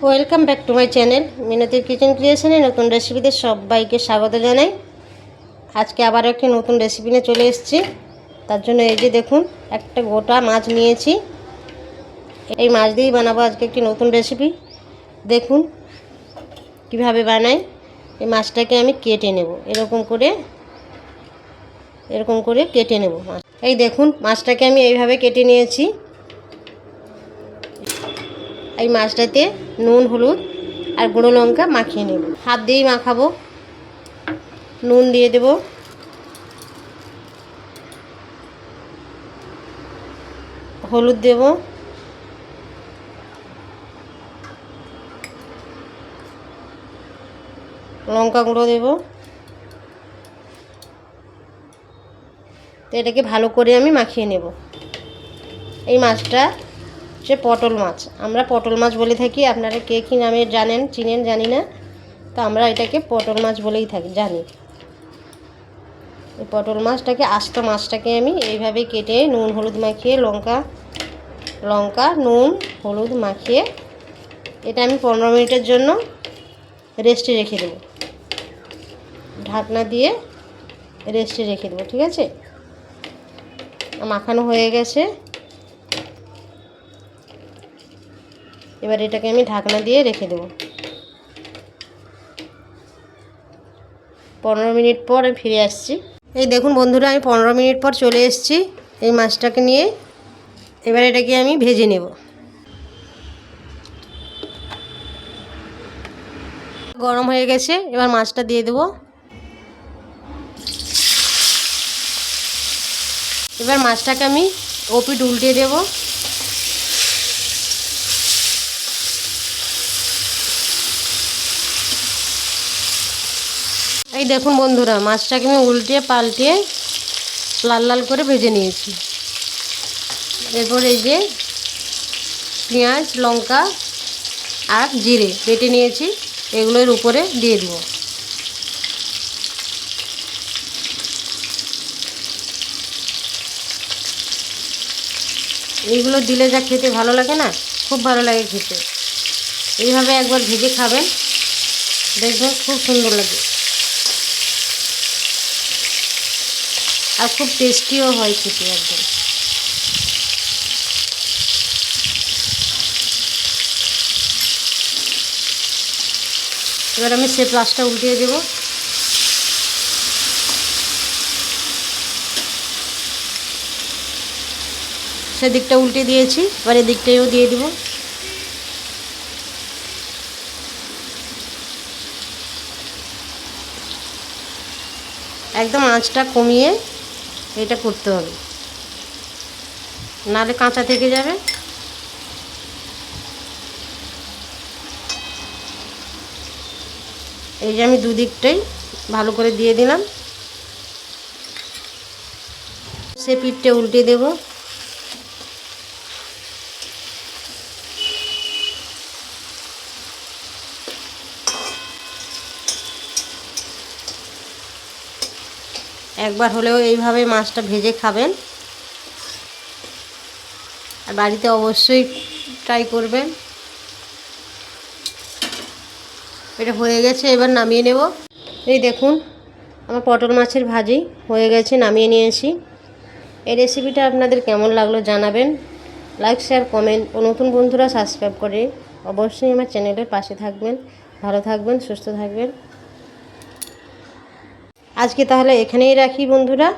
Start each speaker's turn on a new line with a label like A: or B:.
A: Welcome back to my channel মিনতির kitchen ক্রিয়েশনে নতুন রেসিপিতে সবাইকে স্বাগত জানাই। আজকে আবার একটা নতুন রেসিপি নিয়ে চলে এসেছি। তার জন্য এই যে দেখুন একটা গোটা মাছ নিয়েছি। এই মাছ দিয়েই বানাবো আজকে একটি নতুন রেসিপি। দেখুন কিভাবে বানাই। এই মাছটাকে আমি কেটে নেব, এরকম করে কেটে নেব। এই দেখুন মাছটাকে আমি এইভাবে কেটে নিয়েছি। এই মাছটাতে নুন হলুদ আর গুঁড়ো লঙ্কা মাখিয়ে নেব, হাত দিয়েই মাখাবো। নুন দিয়ে দেব, হলুদ দেব, লঙ্কা গুঁড়ো দেব। তো এটাকে ভালো করে আমি মাখিয়ে নেব। এই মাছটা হচ্ছে পটল মাছ, আমরা পটল মাছ বলে থাকি। আপনারা কে কী নামে চিনেন জানি না, তো আমরা এটাকে পটল মাছ বলেই জানি। এই পটল মাছটাকে আস্ত মাছটাকে আমি এইভাবে কেটে নুন হলুদ মাখিয়ে লঙ্কা নুন হলুদ মাখিয়ে এটা আমি 15 মিনিটের জন্য রেস্টে রেখে দেব। ঢাকনা দিয়ে রেস্টে রেখে দেবো, ঠিক আছে। মাখানো হয়ে গেছে। এবার এটাকে আমি ঢাকনা দিয়ে রেখে দেব। 15 মিনিট পর আমি ফিরে আসছি। এই দেখুন বন্ধুরা, আমি 15 মিনিট পর চলে এসেছি এই মাছটাকে নিয়ে। এবার এটাকে আমি ভেজে নেব। গরম হয়ে গেছে, এবার মাছটা দিয়ে দেব। এবার মাছটাকে আমি ওপিঠ উল্টে দেব। এই দেখুন বন্ধুরা, মাছটাকে আমি উল্টে পাল্টে লাল লাল করে ভেজে নিয়েছি। এরপর এই যে পেঁয়াজ লঙ্কা আর জিরে বেটে নিয়েছি, এগুলোর উপরে দিয়ে দেব। এইগুলো দিলে যা খেতে ভালো লাগে না, খুব ভালো লাগে খেতে। এইভাবে একবার ভেজে খাবেন, দেখবেন খুব সুন্দর লাগে আর খুব টেস্টিও হয় খেতে একদম। এবার আমি সে প্লাসটা উল্টিয়ে দেব। সেদিকটা উল্টে দিয়েছি, এবার এদিকটাও দিয়ে দেব। একদম আঁচটা কমিয়ে এটা করতে হবে, নাহলে কাঁচা থেকে যাবে। এই যে আমি দুদিকটাই ভালো করে দিয়ে দিলাম। সে পিঠটা উল্টে দেব। একবার হলেও এইভাবে মাছটা ভেজে খাবেন, আর বাড়িতে অবশ্যই ট্রাই করবেন। এটা হয়ে গেছে, এবার নামিয়ে নেব। এই দেখুন আমার পটল মাছের ভাজি হয়ে গেছে, নামিয়ে নিয়েছি। এই রেসিপিটা আপনাদের কেমন লাগলো জানাবেন। লাইক শেয়ার কমেন্ট ও নতুন বন্ধুরা সাবস্ক্রাইব করে অবশ্যই আমার চ্যানেলের পাশে থাকবেন। ভালো থাকবেন, সুস্থ থাকবেন। আজকে তাহলে এখানেই রাখি বন্ধুরা।